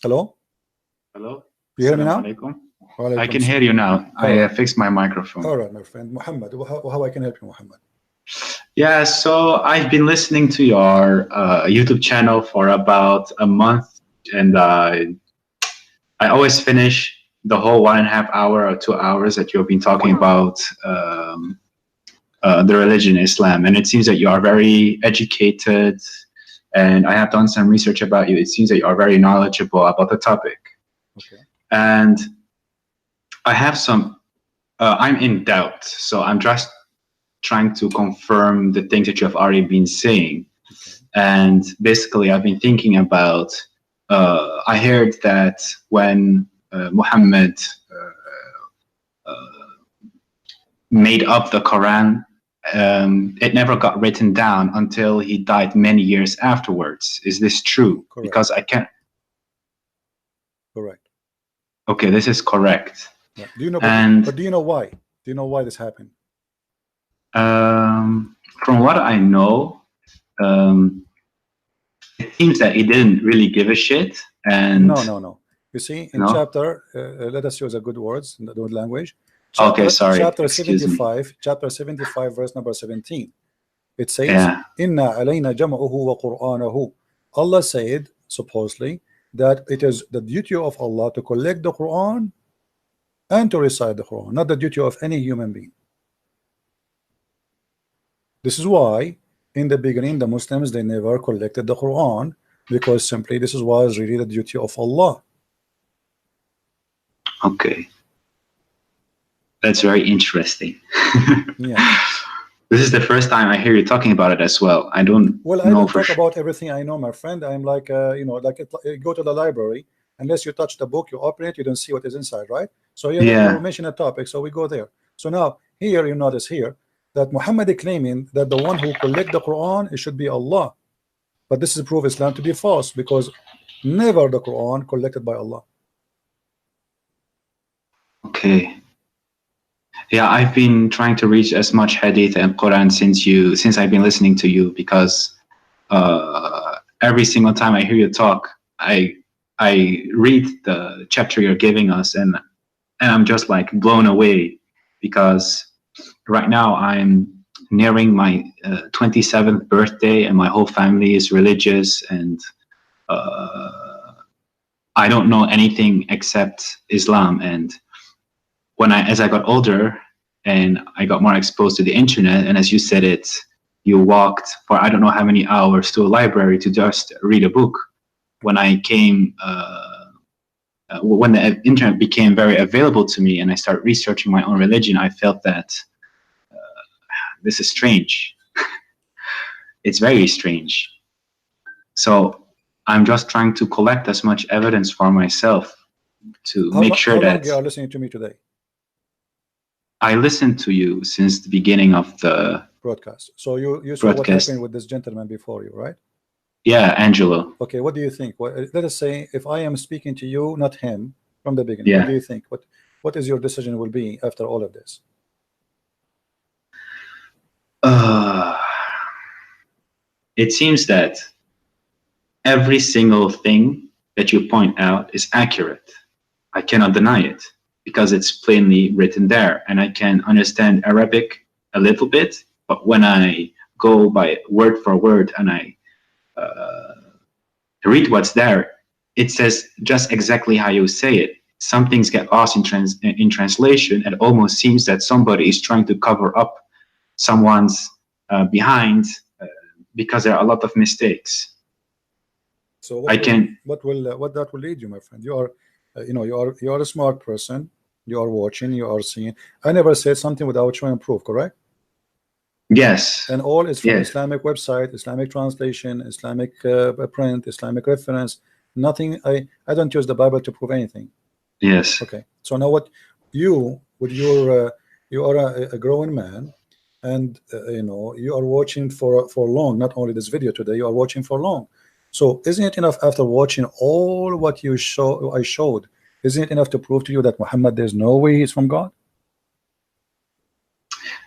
Hello? Hello? You hear me now? I can hear you now. I fixed my microphone. All right, my friend. Muhammad, how I can help you, Muhammad? Yeah, so I've been listening to your YouTube channel for about a month, and I always finish the whole 1.5 hour or 2 hours that you've been talking about the religion Islam. And it seems that you are very educated, and I have done some research about you. It seems that you are very knowledgeable about the topic. Okay. And I have some, I'm in doubt. So I'm just trying to confirm the things that you have already been saying. Okay. And basically, I've been thinking about, I heard that when Muhammad made up the Quran, it never got written down until he died many years afterwards. Is this true? Correct. Because I can't. Correct. Okay, this is correct. Yeah. Do you know? And but do you know why? Do you know why this happened? From what I know, it seems that he didn't really give a shit. And no. You see, in chapter, let us use a good words, the good language. Okay, sorry. Chapter Excuse 75, me. chapter 75, verse number 17. It says, "Inna alayna jam'uhu wa Qur'anahu." Allah said, supposedly, that it is the duty of Allah to collect the Quran and to recite the Quran, not the duty of any human being. This is why, in the beginning, the Muslims, they never collected the Quran, because simply this was really the duty of Allah. Okay. That's very interesting. Yeah. This is the first time I hear you talking about it as well. I don't Well, I don't talk about everything I know, my friend. I'm like, you know, like go to the library. Unless you touch the book, you open it, you don't see what is inside, right? So you mention a topic, so we go there. So now here you notice here that Muhammad is claiming that the one who collect the Quran, it should be Allah. But this is proof Islam to be false, because never the Quran collected by Allah. Okay. Yeah, I've been trying to reach as much hadith and Quran since I've been listening to you, because every single time I hear you talk, I read the chapter you're giving us, and I'm just like blown away, because right now I'm nearing my 27th birthday, and my whole family is religious, and I don't know anything except Islam. And as I got older and I got more exposed to the internet, and as you said it, you walked for I don't know how many hours to a library to just read a book. When I came, when the internet became very available to me and I started researching my own religion, I felt that this is strange. It's very strange. So I'm just trying to collect as much evidence for myself to make sure that. How long you are listening to me today? I listened to you since the beginning of the broadcast. So you saw what happened with this gentleman before you, right? Yeah, Angelo. Okay, what do you think? Let us say if I am speaking to you, not him, from the beginning. What do you think? What is your decision will be after all of this? It seems that every single thing that you point out is accurate. I cannot deny it, because it's plainly written there, and I can understand Arabic a little bit, but when I go by word for word and I read what's there, it says just exactly how you say it. Some things get lost in translation. It almost seems that somebody is trying to cover up someone's behind, because there are a lot of mistakes. So what that will lead you, my friend? You are you know, you are a smart person. You are watching, you are seeing. I never said something without showing proof, correct? Yes. And all is from Islamic website, Islamic translation, Islamic print, Islamic reference. Nothing. I don't use the Bible to prove anything. Yes. Okay. So now what you with your you are a growing man, and you know, you are watching for long. Not only this video today, you are watching for long. So isn't it enough after watching all what I showed? Isn't it enough to prove to you that Muhammad, there's no way he's from God?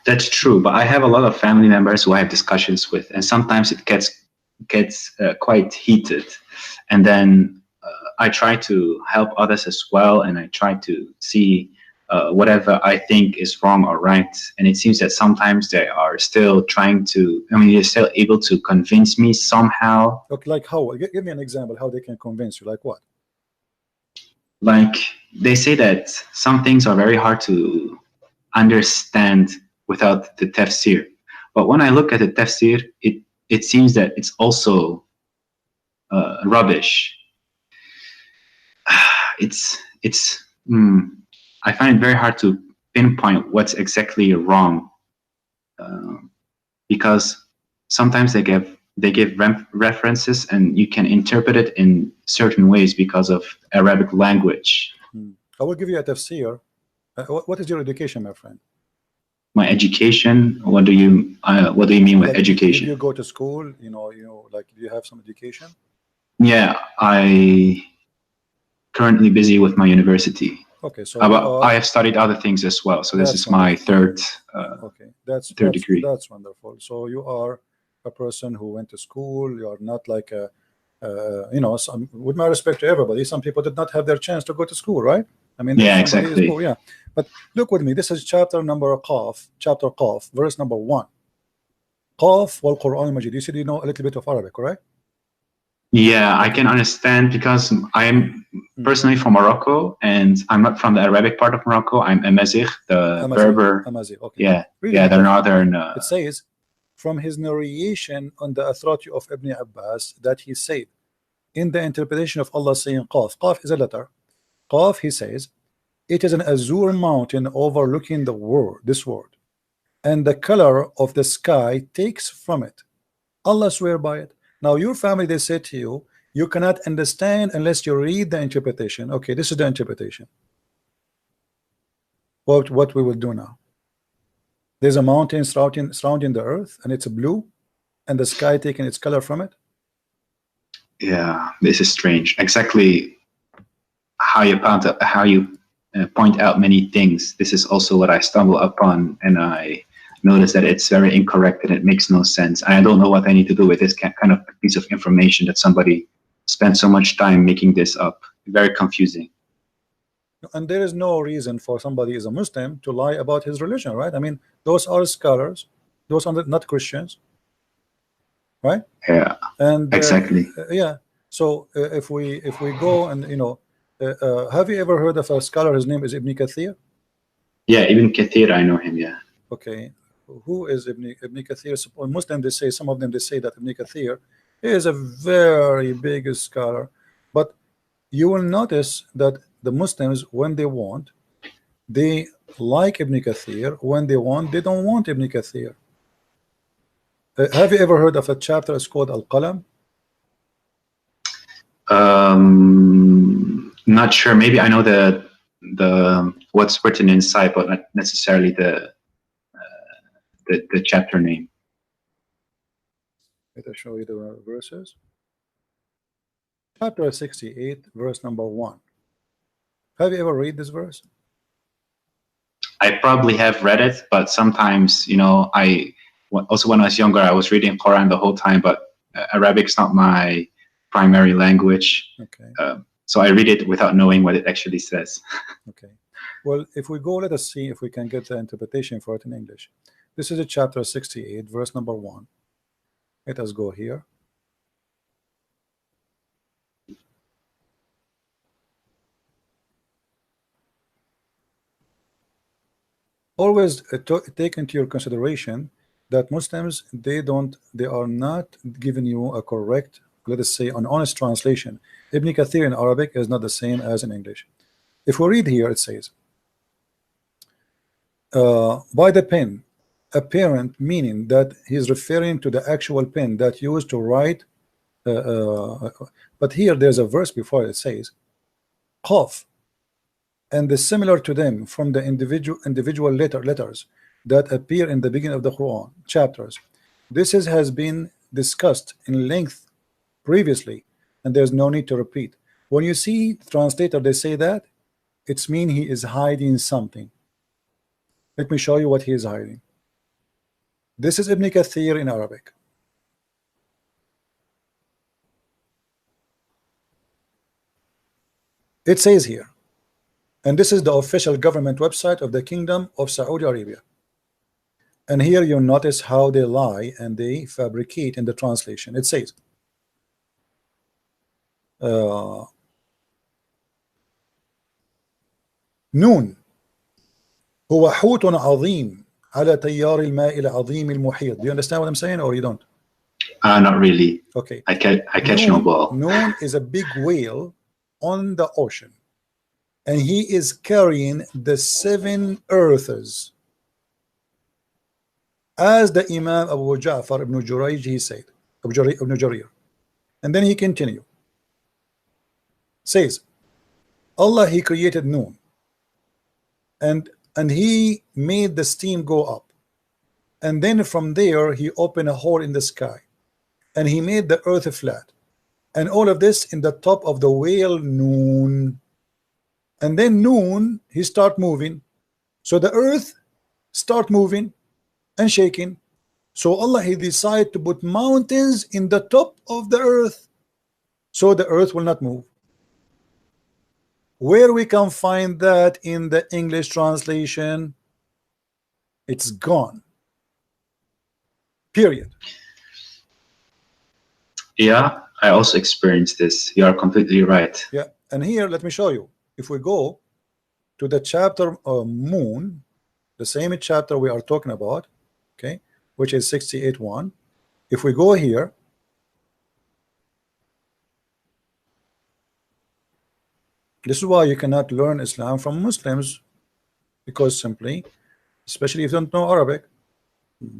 That's true, but I have a lot of family members who I have discussions with, and sometimes it gets quite heated, and then I try to help others as well, and I try to see whatever I think is wrong or right. And it seems that sometimes they are still trying to, I mean, they're still able to convince me somehow. Okay, like how? Give me an example how they can convince you. Like what? Like they say that some things are very hard to understand without the tafsir. But when I look at the tafsir, it seems that it's also rubbish. I find it very hard to pinpoint what's exactly wrong, because sometimes they give references and you can interpret it in certain ways because of Arabic language. I will give you a tafsir. What is your education, my friend? My education. What do you mean with like, education? Did you go to school? Like, do you have some education? Yeah, I currently busy with my university. Okay, so I have studied other things as well. So this is my third. Okay, that's degree. That's wonderful. So you are a person who went to school. You are not like a, with my respect to everybody, some people did not have their chance to go to school, right? I mean, yeah, somebody exactly. is poor, yeah. But look with me. This is chapter Qaf, verse number 1. Qaf wal Quran al-Majid. You said you know a little bit of Arabic, correct? Yeah, I can understand because I am personally from Morocco, and I'm not from the Arabic part of Morocco. I'm Amazigh, the Berber. Amazigh, okay. Yeah, really yeah, the northern. It says, from his narration on the authority of Ibn Abbas, that he said, in the interpretation of Allah saying Qaf. Qaf is a letter. Qaf, he says, it is an azure mountain overlooking this world, and the color of the sky takes from it. Allah swear by it. Now your family, they say to you, you cannot understand unless you read the interpretation. Okay, this is the interpretation. What we will do now? There's a mountain surrounding the earth, and it's blue, and the sky taking its color from it. Yeah, this is strange. Exactly how you point out many things. This is also what I stumble upon, and I notice that it's very incorrect and it makes no sense. I don't know what I need to do with this kind of piece of information that somebody spent so much time making this up. Very confusing. And there is no reason for somebody as a Muslim to lie about his religion, right? I mean, those are scholars, those are not Christians, right? Yeah, and exactly. Yeah. So if we go and have you ever heard of a scholar? His name is Ibn Kathir. Yeah, Ibn Kathir, I know him. Yeah. Okay, who is Ibn Kathir? Muslim, they say, some of them, they say that Ibn Kathir is a very big scholar, but you will notice that the Muslims, when they want, they like Ibn Kathir. When they want, they don't want Ibn Kathir. Have you ever heard of a chapter? It's called Al-Qalam. Not sure. Maybe I know the what's written inside, but not necessarily the chapter name. Let me show you the verses. Chapter 68, verse number 1. Have you ever read this verse? I probably have read it, but sometimes, also when I was younger, I was reading Quran the whole time, but Arabic's not my primary language. Okay. So I read it without knowing what it actually says. Okay. Well, if we go, let us see if we can get the interpretation for it in English. This is a chapter 68, verse number 1. Let us go here. Always take into your consideration that Muslims, they are not giving you a correct, let us say, an honest translation. Ibn Kathir in Arabic is not the same as in English. If we read here, it says, by the pen, apparent, meaning that he's referring to the actual pen that used to write. But here there's a verse before it says, Qaf, and the similar to them from the individual letters that appear in the beginning of the Quran chapters. This has been discussed in length previously, and there's no need to repeat. When you see the translator, they say that it's mean he is hiding something. Let me show you what he is hiding. This is Ibn Kathir in Arabic. It says here, and this is the official government website of the Kingdom of Saudi Arabia. And here you notice how they lie and they fabricate in the translation. It says, نون هو حوت عظيم على تيار الماء العظيم المحيط. Do you understand what I'm saying, or you don't? Not really. Okay. I catch no ball. Noon is a big whale on the ocean, and he is carrying the 7 earths, as the Imam Abu Ja'far ibn Jurayj he said, ibn Jarir. And then he continue, says, Allah, he created Noon, and he made the steam go up, and then from there he opened a hole in the sky, and he made the earth flat, and all of this in the top of the whale Noon. And then Noon, he start moving, so the earth start moving and shaking. So Allah, he decided to put mountains in the top of the earth, so the earth will not move. Where we can find that in the English translation? It's gone. Period. Yeah, I also experienced this. You are completely right. Yeah, and here let me show you. If we go to the chapter Moon, the same chapter we are talking about, okay, which is 68:1. If we go here, this is why you cannot learn Islam from Muslims, because simply, especially if you don't know Arabic,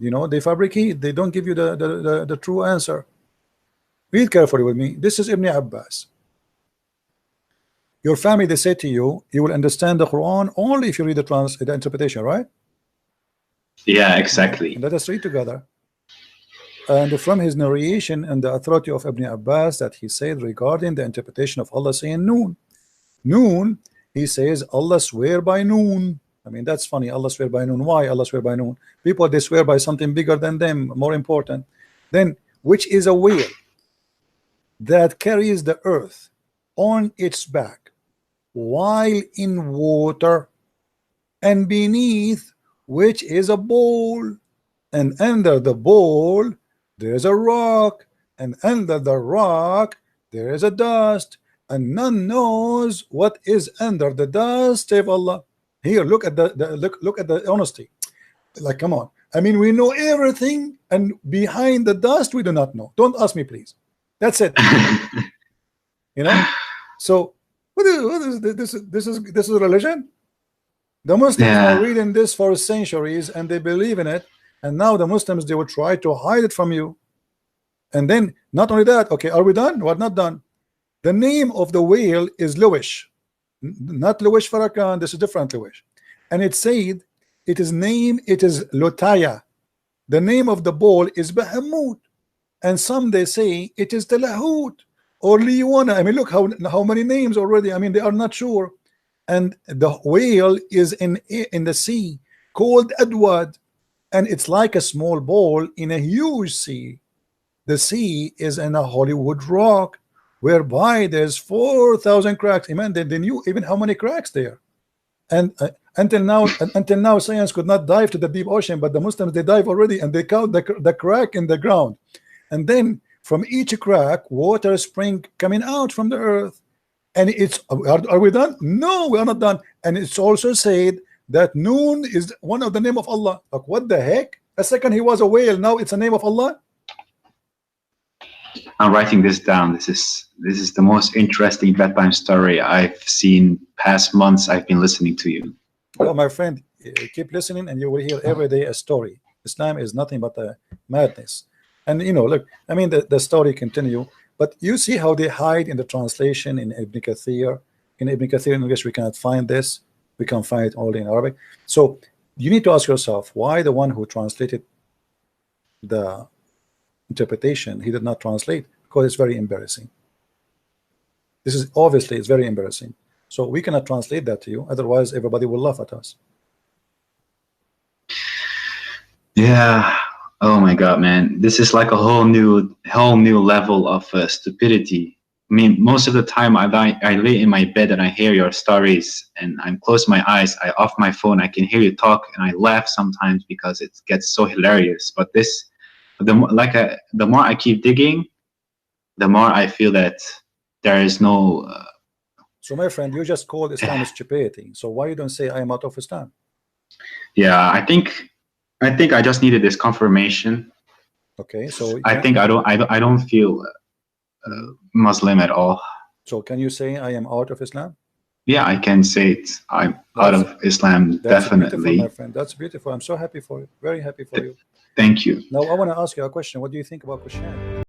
you know, they fabricate, they don't give you the true answer. Read carefully with me. This is Ibn Abbas. Your family, they say to you, you will understand the Quran only if you read the interpretation, right? Yeah, exactly. Let us read together. And from his narration and the authority of Ibn Abbas, that he said regarding the interpretation of Allah saying Noon. Noon, he says, Allah swear by Noon. I mean, that's funny. Allah swear by Noon. Why Allah swear by Noon? People, they swear by something bigger than them, more important. Then, which is a whale that carries the earth on its back while in water, and beneath which is a bowl, and under the bowl there is a rock, and under the rock there is a dust, and none knows what is under the dust of Allah. Here, look at look at the honesty. Like, come on. I mean, we know everything, and behind the dust we do not know. Don't ask me, please. That's it. You know. So what is this is religion? The Muslims are reading this for centuries, and they believe in it, and now the Muslims, they will try to hide it from you. And then not only that, okay, are we done? We're not done. The name of the whale is Luwish, not Luwish Farrakhan. This is different Luwish, and it said it is Lotaya. The name of the bull is Bahamut, and some they say it is Talahut or Liwana. I mean, look how many names already. I mean, they are not sure. And the whale is in the sea called Adwad, and it's like a small ball in a huge sea. The sea is in a Hollywood rock, whereby there's 4,000 cracks. Amen. They knew even how many cracks there. And until now, science could not dive to the deep ocean, but the Muslims, they dive already, and they count the crack in the ground. And then from each crack, water spring coming out from the earth. And it's, are we done? No, we are not done. And it's also said that Noon is one of the name of Allah. Like, what the heck? A second he was a whale, now it's a name of Allah. I'm writing this down. This is the most interesting bedtime story I've seen past months. I've been listening to you. Well, my friend, keep listening, and you will hear every day a story. Islam is nothing but a madness. And you know, look, I mean, the story continue. But you see how they hide in the translation in Ibn Kathir. In Ibn Kathir in English, we cannot find this. We can find it only in Arabic. So you need to ask yourself, why the one who translated the interpretation, he did not translate? Because it's very embarrassing. This is obviously, it's very embarrassing. So we cannot translate that to you. Otherwise, everybody will laugh at us. Yeah. Oh my God, man! This is like a whole new level of stupidity. I mean, most of the time I lay in my bed and I hear your stories, and I'm close my eyes, I off my phone, I can hear you talk, and I laugh sometimes because it gets so hilarious. But the more I keep digging, the more I feel that there is no. So my friend, you just called Islam stupidity. So why you don't say I am out of Islam? Yeah, I think I just needed this confirmation. Okay, so I think I don't feel Muslim at all. So can you say I am out of Islam? Yeah, I can say it. I'm out of Islam, that's definitely. Beautiful, my friend. That's beautiful. I'm so happy for you. Very happy for you. Thank you. Now I want to ask you a question. What do you think about Christianity?